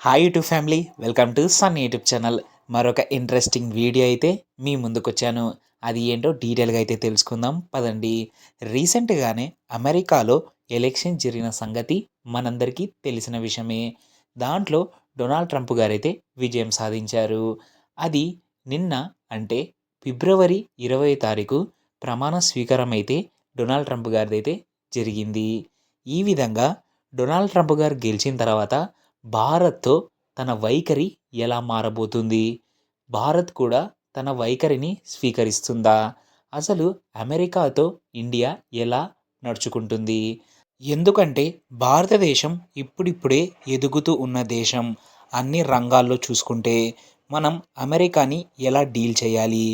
Hi YouTube family, welcome to sun YouTube channel. మరొక interesting video అయితే మీ ముందుకొచ్చాను. అది ఏంటో డీటెయిల్గా అయితే తెలుసుకుందాం పదండి. రీసెంట్గానే అమెరికాలో ఎలక్షన్ జరిగిన సంగతి మనందరికీ తెలిసిన విషయమే. దాంట్లో డొనాల్డ్ ట్రంప్ గారైతే విజయం సాధించారు. అది నిన్న, అంటే ఫిబ్రవరి 20 తారీఖు ప్రమాణ స్వీకారం అయితే డొనాల్డ్ ట్రంప్ గారిదైతే జరిగింది. ఈ విధంగా డొనాల్డ్ ట్రంప్ గారు గెలిచిన తర్వాత భారత్‌తో తన వైఖరి ఎలా మారబోతుంది? భారత్ కూడా తన వైఖరిని స్వీకరిస్తుందా? అసలు అమెరికాతో ఇండియా ఎలా నడుచుకుంటుంది? ఎందుకంటే భారతదేశం ఇప్పుడిప్పుడే ఎదుగుతూ ఉన్న దేశం. అన్ని రంగాల్లో చూసుకుంటే మనం అమెరికాని ఎలా డీల్ చేయాలి?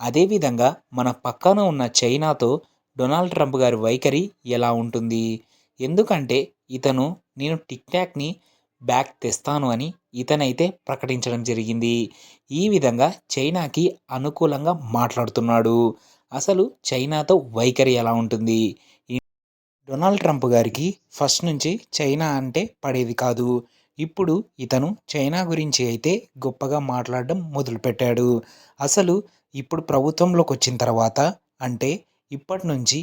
అదేవిధంగా మన పక్కన ఉన్న చైనాతో డొనాల్డ్ ట్రంప్ గారి వైఖరి ఎలా ఉంటుంది? ఎందుకంటే ఇతను నేను టిక్‌టాక్‌ని బ్యాక్ తెస్తాను అని ఇతనైతే ప్రకటించడం జరిగింది. ఈ విధంగా చైనాకి అనుకూలంగా మాట్లాడుతున్నాడు. అసలు చైనాతో వైఖరి ఎలా ఉంటుంది? డొనాల్డ్ ట్రంప్ గారికి ఫస్ట్ నుంచి చైనా అంటే పడేది కాదు. ఇప్పుడు ఇతను చైనా గురించి అయితే గొప్పగా మాట్లాడడం మొదలుపెట్టాడు. అసలు ఇప్పుడు ప్రభుత్వంలోకి వచ్చిన తర్వాత, అంటే ఇప్పటి నుంచి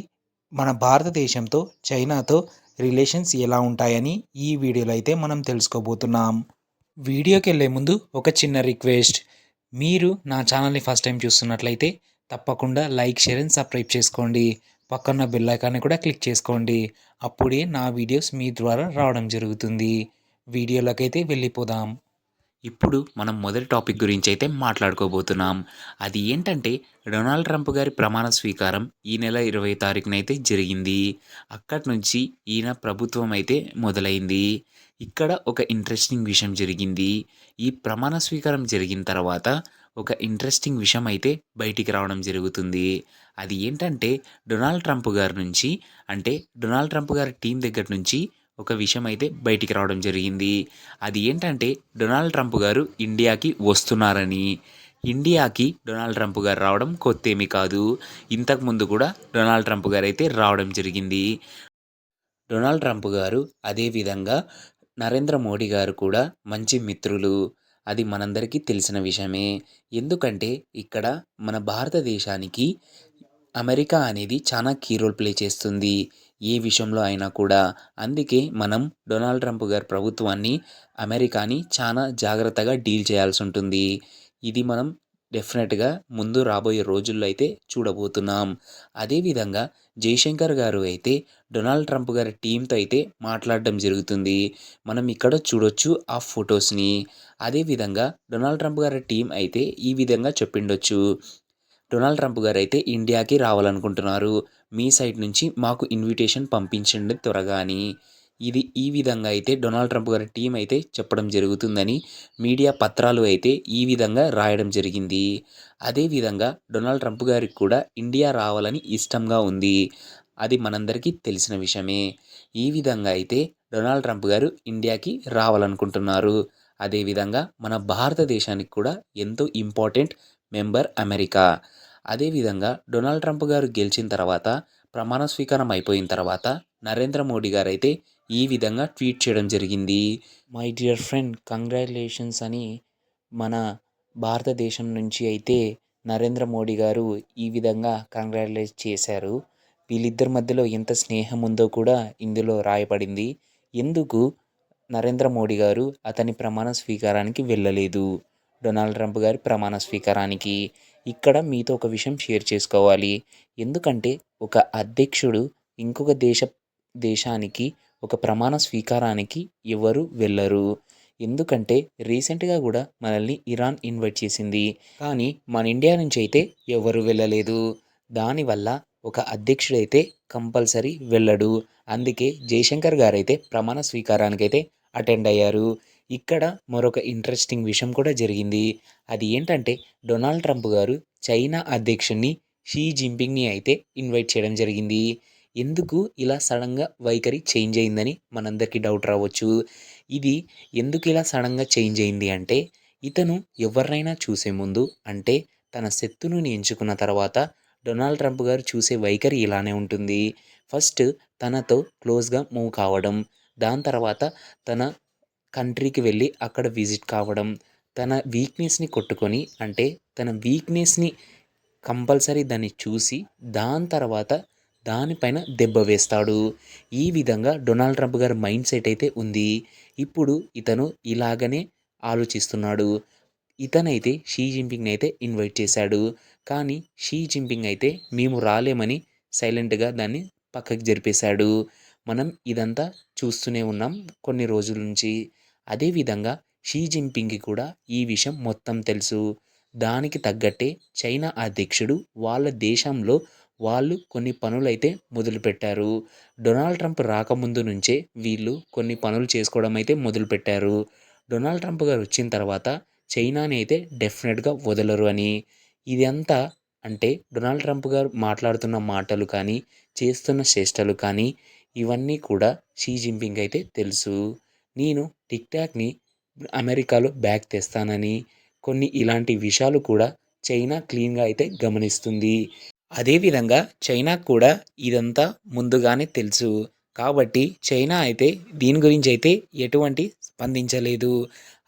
మన భారతదేశంతో చైనాతో రిలేషన్స్ ఎలా ఉంటాయని ఈ వీడియోలో అయితే మనం తెలుసుకోబోతున్నాం. వీడియోకి వెళ్ళే ముందు ఒక చిన్న రిక్వెస్ట్. మీరు నా ఛానల్ని ఫస్ట్ టైం చూస్తున్నట్లయితే తప్పకుండా లైక్, షేర్ అండ్ సబ్స్క్రైబ్ చేసుకోండి. పక్కన బెల్ ఐకాన్ని కూడా క్లిక్ చేసుకోండి. అప్పుడే నా వీడియోస్ మీ ద్వారా రావడం జరుగుతుంది. వీడియోలోకైతే వెళ్ళిపోదాం. ఇప్పుడు మనం మొదటి టాపిక్ గురించి అయితే మాట్లాడుకోబోతున్నాం. అది ఏంటంటే డొనాల్డ్ ట్రంప్ గారి ప్రమాణ స్వీకారం ఈ నెల 20 తారీఖునైతే జరిగింది. అక్కడి నుంచి ఈయన ప్రభుత్వం అయితే మొదలైంది. ఇక్కడ ఒక ఇంట్రెస్టింగ్ విషయం జరిగింది. ఈ ప్రమాణ స్వీకారం జరిగిన తర్వాత ఒక ఇంట్రెస్టింగ్ విషయం అయితే బయటికి రావడం జరుగుతుంది. అది ఏంటంటే డొనాల్డ్ ట్రంప్ గారి నుంచి, అంటే డొనాల్డ్ ట్రంప్ గారి టీం దగ్గర నుంచి ఒక విషయం అయితే బయటికి రావడం జరిగింది. అది ఏంటంటే డొనాల్డ్ ట్రంప్ గారు ఇండియాకి వస్తున్నారని. ఇండియాకి డొనాల్డ్ ట్రంప్ గారు రావడం కొత్తేమీ కాదు. ఇంతకుముందు కూడా డొనాల్డ్ ట్రంప్ గారు అయితే రావడం జరిగింది. డొనాల్డ్ ట్రంప్ గారు అదేవిధంగా నరేంద్ర మోడీ గారు కూడా మంచి మిత్రులు. అది మనందరికీ తెలిసిన విషయమే. ఎందుకంటే ఇక్కడ మన భారతదేశానికి అమెరికా అనేది చాలా కీ రోల్ ప్లే చేస్తుంది. ఏ విషయంలో అయినా కూడా. అందుకే మనం డొనాల్డ్ ట్రంప్ గారి ప్రభుత్వాన్ని, అమెరికాని చాలా జాగ్రత్తగా డీల్ చేయాల్సి ఉంటుంది. ఇది మనం డెఫినెట్‌గా ముందు రాబోయే రోజుల్లో అయితే చూడబోతున్నాం. అదేవిధంగా జైశంకర్ గారు అయితే డొనాల్డ్ ట్రంప్ గారి టీమ్‌తో అయితే మాట్లాడడం జరుగుతుంది. మనం ఇక్కడ చూడొచ్చు ఆ ఫోటోస్‌ని. అదేవిధంగా డొనాల్డ్ ట్రంప్ గారి టీం అయితే ఈ విధంగా చెప్పిండొచ్చు. డొనాల్డ్ ట్రంప్ గారైతే ఇండియాకి రావాలనుకుంటున్నారు. మీ సైడ్ నుంచి మాకు ఇన్విటేషన్ పంపించండి త్వరగా అని. ఇది ఈ విధంగా అయితే డొనాల్డ్ ట్రంప్ గారి టీం అయితే చెప్పడం జరుగుతుందని మీడియా పత్రాలు అయితే ఈ విధంగా రాయడం జరిగింది. అదేవిధంగా డొనాల్డ్ ట్రంప్ గారికి కూడా ఇండియా రావాలని ఇష్టంగా ఉంది. అది మనందరికీ తెలిసిన విషయమే. ఈ విధంగా అయితే డొనాల్డ్ ట్రంప్ గారు ఇండియాకి రావాలనుకుంటున్నారు. అదేవిధంగా మన భారతదేశానికి కూడా ఎంతో ఇంపార్టెంట్ మెంబర్ అమెరికా. అదేవిధంగా డొనాల్డ్ ట్రంప్ గారు గెలిచిన తర్వాత, ప్రమాణ స్వీకారం అయిపోయిన తర్వాత నరేంద్ర మోడీ గారైతే ఈ విధంగా ట్వీట్ చేయడం జరిగింది. మై డియర్ ఫ్రెండ్, కంగ్రాచ్యులేషన్స్ అని మన భారతదేశం నుంచి అయితే నరేంద్ర మోడీ గారు ఈ విధంగా కంగ్రాచులేట్ చేశారు. వీళ్ళిద్దరి మధ్యలో ఎంత స్నేహం ఉందో కూడా ఇందులో రాయబడింది. ఎందుకు నరేంద్ర మోడీ గారు అతని ప్రమాణ స్వీకారానికి వెళ్ళలేదు, డొనాల్డ్ ట్రంప్ గారి ప్రమాణ స్వీకారానికి. ఇక్కడ మీతో ఒక విషయం షేర్ చేసుకోవాలి. ఎందుకంటే ఒక అధ్యక్షుడు ఇంకొక దేశానికి ఒక ప్రమాణ స్వీకారానికి ఎవరు వెళ్ళరు. ఎందుకంటే రీసెంట్గా కూడా మనల్ని ఇరాన్ ఇన్వైట్ చేసింది, కానీ మన ఇండియా నుంచి అయితే ఎవరు వెళ్ళలేదు. దానివల్ల ఒక అధ్యక్షుడైతే కంపల్సరీ వెళ్ళడు. అందుకే జయశంకర్ గారైతే ప్రమాణ స్వీకారానికైతే అటెండ్ అయ్యారు. ఇక్కడ మరొక ఇంట్రెస్టింగ్ విషయం కూడా జరిగింది. అది ఏంటంటే డొనాల్డ్ ట్రంప్ గారు చైనా అధ్యక్షుడిని షీ జిన్పింగ్‌ని అయితే ఇన్వైట్ చేయడం జరిగింది. ఎందుకు ఇలా సడన్‌గా వైఖరి చేంజ్ అయిందని మనందరికీ డౌట్ రావచ్చు. ఇది ఎందుకు ఇలా సడన్‌గా చేంజ్ అయింది అంటే, ఇతను ఎవరినైనా చూసే ముందు, అంటే తన శత్రువుని ఎంచుకున్న తర్వాత డొనాల్డ్ ట్రంప్ గారు చూసే వైఖరి ఇలానే ఉంటుంది. ఫస్ట్ తనతో క్లోజ్‌గా మూవ్ కావడం, దాని తర్వాత తన కంట్రీకి వెళ్ళి అక్కడ విజిట్ కావడం, తన వీక్‌నెస్‌ని కొట్టుకొని అంటే తన వీక్‌నెస్‌ని కంపల్సరీ దాన్ని చూసి దాని తర్వాత దానిపైన దెబ్బ వేస్తాడు. ఈ విధంగా డొనాల్డ్ ట్రంప్ గారి మైండ్ సెట్ అయితే ఉంది. ఇప్పుడు ఇతను ఇలాగనే ఆలోచిస్తున్నాడు. ఇతనైతే షీ జిన్‌పింగ్‌ని అయితే ఇన్వైట్ చేశాడు. కానీ షీ జిన్‌పింగ్ అయితే మేము రాలేమని సైలెంట్‌గా దాన్ని పక్కకి జరిపేశాడు. మనం ఇదంతా చూస్తూనే ఉన్నాం కొన్ని రోజుల నుంచి. అదే విధంగా షీ జిన్‌పింగ్‌కి కూడా ఈ విషయం మొత్తం తెలుసు. దానికి తగ్గట్టే చైనా అధ్యక్షుడు వాళ్ళ దేశంలో వాళ్ళు కొన్ని పనులైతే మొదలుపెట్టారు. డొనాల్డ్ ట్రంప్ రాకముందు నుంచే వీళ్ళు కొన్ని పనులు చేసుకోవడం అయితే మొదలుపెట్టారు. డొనాల్డ్ ట్రంప్ గారు వచ్చిన తర్వాత చైనాని అయితే డెఫినెట్‌గా వదలరు అని. ఇదంతా అంటే డొనాల్డ్ ట్రంప్ గారు మాట్లాడుతున్న మాటలు కానీ, చేస్తున్న చేష్టలు కానీ ఇవన్నీ కూడా షీ జిన్‌పింగ్ అయితే తెలుసు. నేను టిక్‌టాక్‌ని అమెరికాలో బ్యాక్ తెస్తానని, కొన్ని ఇలాంటి విషయాలు కూడా చైనా క్లీన్‌గా అయితే గమనిస్తుంది. అదే విధంగా చైనాకు కూడా ఇదంతా ముందుగానే తెలుసు. కాబట్టి చైనా అయితే దీని గురించైతే ఎటువంటి స్పందించలేదు.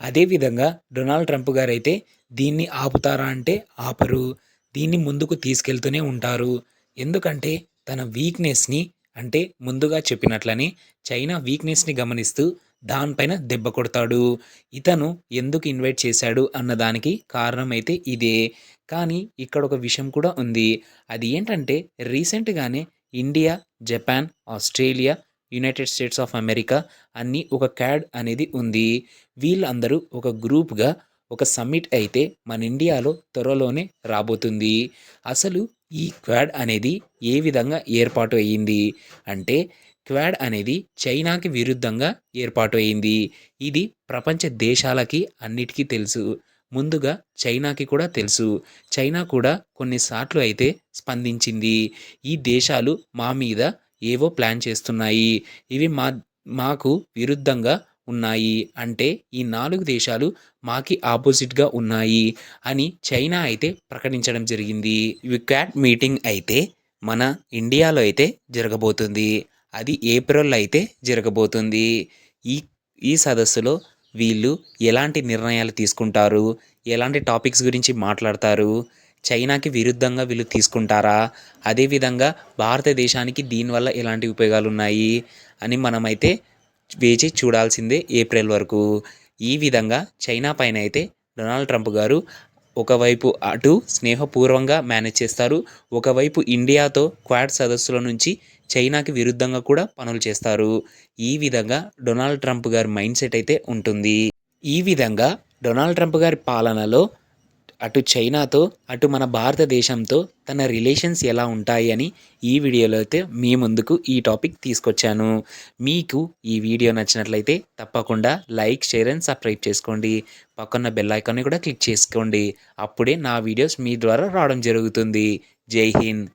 అదే విధంగా డొనాల్డ్ ట్రంప్ గారైతే దీన్ని ఆపుతారా అంటే ఆపరు. దీన్ని ముందుకు తీసుకెళ్తూనే ఉంటారు. ఎందుకంటే తన వీక్‌నెస్‌ని అంటే ముందుగా చెప్పినట్లని చైనా వీక్‌నెస్‌ని గమనిస్తూ దానిపైన దెబ్బ కొడతాడు. ఇతను ఎందుకు ఇన్వైట్ చేశాడు అన్నదానికి కారణమైతే ఇదే. కానీ ఇక్కడొక విషయం కూడా ఉంది. అది ఏంటంటే రీసెంట్‌గానే India, Japan, Australia, United states of America అన్నీ ఒక క్వాడ్ అనేది ఉంది. వీళ్ళందరూ ఒక గ్రూప్‌గా ఒక సమ్మిట్ అయితే మన ఇండియాలో త్వరలోనే రాబోతుంది. అసలు ఈ క్వాడ్ అనేది ఏ విధంగా ఏర్పాటు అయ్యింది అంటే క్వాడ్ అనేది చైనాకి విరుద్ధంగా ఏర్పాటు అయింది. ఇది ప్రపంచ దేశాలకి అన్నిటికీ తెలుసు. ముందుగా చైనాకి కూడా తెలుసు. చైనా కూడా కొన్నిసార్లు అయితే స్పందించింది. ఈ దేశాలు మా మీద ఏవో ప్లాన్ చేస్తున్నాయి. ఇవి మాకు విరుద్ధంగా ఉన్నాయి. అంటే ఈ 4 దేశాలు మాకి ఆపోజిట్‌గా ఉన్నాయి అని చైనా అయితే ప్రకటించడం జరిగింది. ఈ క్వాడ్ మీటింగ్ అయితే మన ఇండియాలో అయితే జరగబోతుంది. అది ఏప్రిల్‌లో అయితే జరగబోతుంది. ఈ ఈ సదస్సులో వీళ్ళు ఎలాంటి నిర్ణయాలు తీసుకుంటారు? ఎలాంటి టాపిక్స్ గురించి మాట్లాడతారు? చైనాకి విరుద్ధంగా వీళ్ళు తీసుకుంటారా? అదేవిధంగా భారతదేశానికి దీనివల్ల ఎలాంటి ఉపయోగాలున్నాయి అని మనమైతే వేచి చూడాల్సిందే ఏప్రిల్ వరకు. ఈ విధంగా చైనా పైన అయితే డొనాల్డ్ ట్రంప్ గారు ఒకవైపు అటు స్నేహపూర్వంగా మేనేజ్ చేస్తారు. ఒకవైపు ఇండియాతో క్వాడ్ సదస్సుల నుంచి చైనాకి విరుద్ధంగా కూడా పనులు చేస్తారు. ఈ విధంగా డొనాల్డ్ ట్రంప్ గారి మైండ్ సెట్ అయితే ఉంటుంది. ఈ విధంగా డొనాల్డ్ ట్రంప్ గారి పాలనలో అటు చైనాతో, అటు మన భారతదేశంతో తన రిలేషన్స్ ఎలా ఉంటాయి అని ఈ వీడియోలో అయితే మీ ముందుకు ఈ టాపిక్ తీసుకొచ్చాను. మీకు ఈ వీడియో నచ్చినట్లయితే తప్పకుండా లైక్, షేర్ అండ్ సబ్స్క్రైబ్ చేసుకోండి. పక్కన బెల్ ఐకాన్ని కూడా క్లిక్ చేసుకోండి. అప్పుడే నా వీడియోస్ మీ ద్వారా రావడం జరుగుతుంది. జై హింద్.